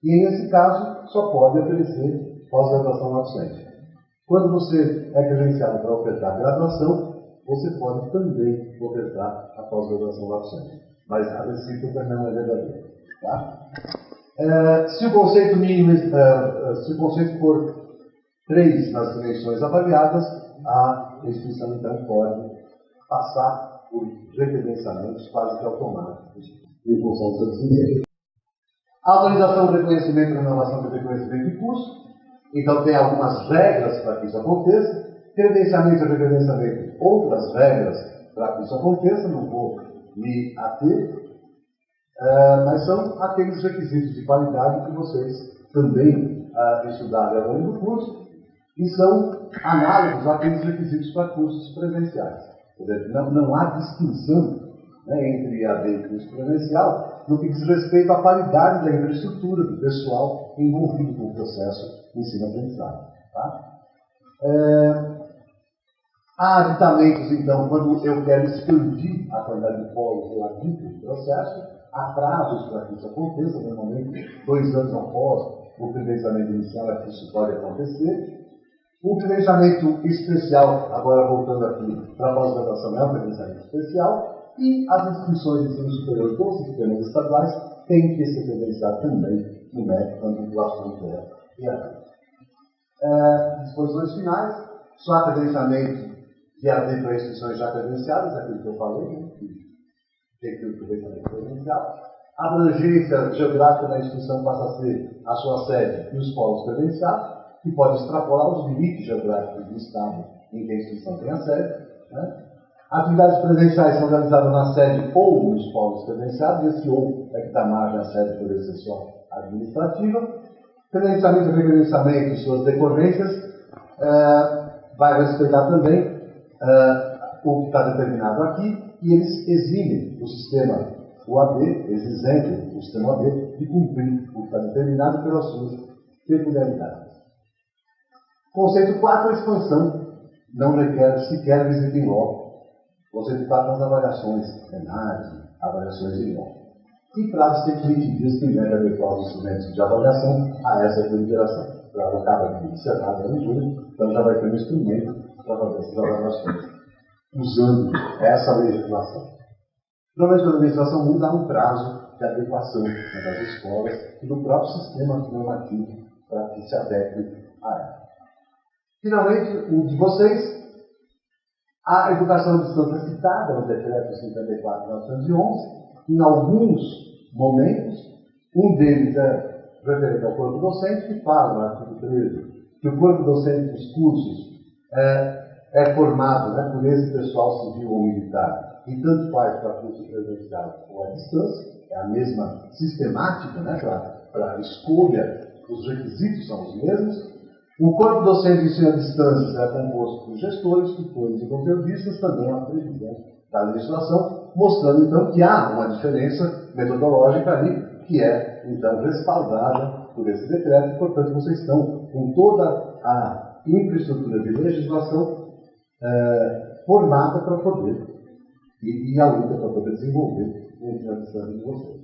E nesse caso, só pode oferecer pós-graduação lato sensu. Quando você é credenciado para ofertar graduação, você pode também ofertar a pós-graduação lato sensu. Mas a recíproca não é verdadeira. Tá? Se o conceito mínimo, se o conceito for 3 nas dimensões avaliadas, a instituição então pode passar por recredenciamentos quase que automáticos em função do seu desempenho. Autorização de reconhecimento e renovação de reconhecimento de curso. Então, tem algumas regras para que isso aconteça. Credenciamento e recredenciamento, outras regras para que isso aconteça, não vou me ater, mas são aqueles requisitos de qualidade que vocês também estudaram ao longo do curso e são análogos àqueles requisitos para cursos presenciais. Quer dizer, não há distinção, né, entre AD e curso presencial no que diz respeito à qualidade da infraestrutura do pessoal envolvido com o processo ensino-aprendizagem. Tá? Há aditamentos, então, quando eu quero expandir a quantidade de polos ou adito do processo, há prazos para que isso aconteça, normalmente 2 anos após o credenciamento inicial é que isso pode acontecer. O credenciamento especial, agora voltando aqui para a pós-graduação, é um credenciamento especial, e as inscrições de ensino superior dos sistemas estaduais têm que ser credenciadas também no MEC, quando a população quer e a disposições finais, só há credenciamento de AD para instituições já credenciadas, aquilo que eu falei, né, que tem que ter o credenciamento credencial. A abrangência geográfica da instituição passa a ser a sua sede e os polos credenciados, que pode extrapolar os limites geográficos do Estado em que a instituição tem a sede. Né? Atividades presenciais são realizadas na sede ou nos polos credenciados, esse ou é que dá margem à sede poder ser só administrativa. Credenciamento e recredenciamento, suas decorrências, vai respeitar também o que está determinado aqui, e eles eximem o sistema UAB, eles isentam o sistema UAB de cumprir o que está determinado pelas suas peculiaridades. Conceito 4, a expansão não requer sequer visita em loco. Conceito 4, as avaliações penais, avaliações em loco. E prazo de 20 dias que deve adequar os instrumentos de avaliação a essa deliberação. O prazo acaba de encerrar em julho, então já vai ter um instrumento para fazer essas avaliações, usando essa legislação. Normalmente, quando a legislação muda, há um prazo de adequação das escolas e do próprio sistema normativo para que se adeque a ela. Finalmente, um de vocês, a educação à distância citada no decreto 54/1911, em alguns momentos, um deles é referente ao corpo docente, que fala no artigo 13, que o corpo docente dos cursos é formado, né, por esse pessoal civil ou militar, e tanto faz para curso presencial ou à distância, é a mesma sistemática, né, para a escolha, os requisitos são os mesmos. O corpo docente de ensino à distância será composto por gestores, tutores e conteudistas, também a previsão da legislação, mostrando então que há uma diferença metodológica ali, que é então respaldada por esse decreto, e portanto vocês estão com toda a infraestrutura de legislação formada para poder, e a luta para poder desenvolver o ensino à distância de vocês.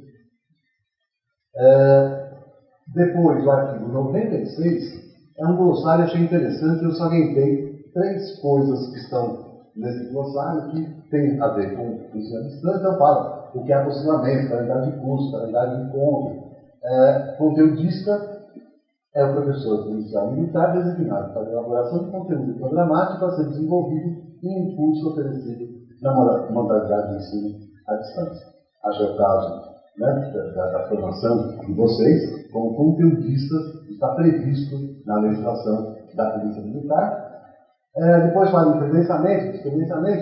Depois, o artigo 96 é um glossário, achei interessante, eu salientei 3 coisas que estão nesse glossário que tem a ver com o ensino à distância. Então, fala o que é aproximamento, calendário de curso, calendário de encontro. Conteudista é o professor policial militar designado para a elaboração de conteúdo programático a ser desenvolvido em um curso oferecido na modalidade de ensino à distância. Acho o caso, né, da formação de vocês como conteudistas, está previsto na legislação da Polícia Militar. Depois fala de credenciamento,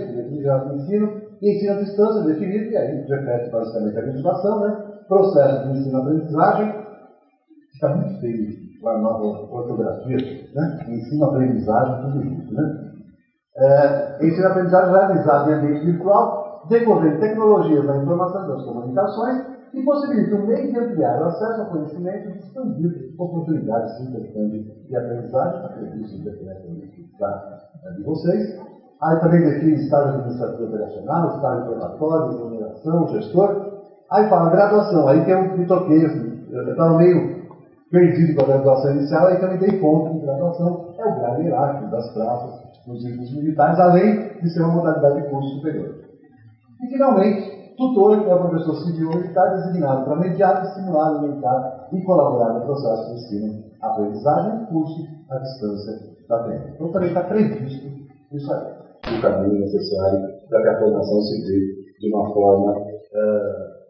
diretriz geral do ensino, e ensino à distância definido, e aí repete basicamente a legislação, né? Processo de ensino-aprendizagem, fica muito feio lá na nova ortografia, né? Ensino-aprendizagem, tudo junto, né? Ensino-aprendizagem realizado em ambiente virtual, decorrendo tecnologias da informação e das comunicações, e possibilita um meio de ampliar o acesso ao conhecimento e de expandir oportunidades de intercâmbio e aprendizagem, está previsto no decreto de vocês. Aí também define estágio administrativo operacional, estágio formatório, remuneração, gestor. Aí fala graduação, aí tem um toqueio, assim, eu estava meio perdido com a graduação inicial, aí também dei conta de graduação, é o grau hierárquico das praças dos círculos militares, além de ser uma modalidade de curso superior. E finalmente, tutor, que é o professor civil militar designado para mediar, estimular, orientar e colaborar no processo de ensino, aprendizagem e curso à distância da TEM. Então também está previsto isso aí, o caminho necessário para que a formação se dê de uma forma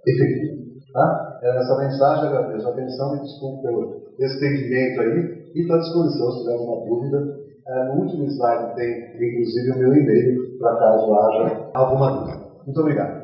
efetiva. Tá? Essa mensagem, agradeço a atenção e desculpe pelo estendimento aí, e estou à disposição se tiver alguma dúvida. No último slide tem, inclusive, o meu e-mail, para caso haja alguma dúvida. Muito obrigado.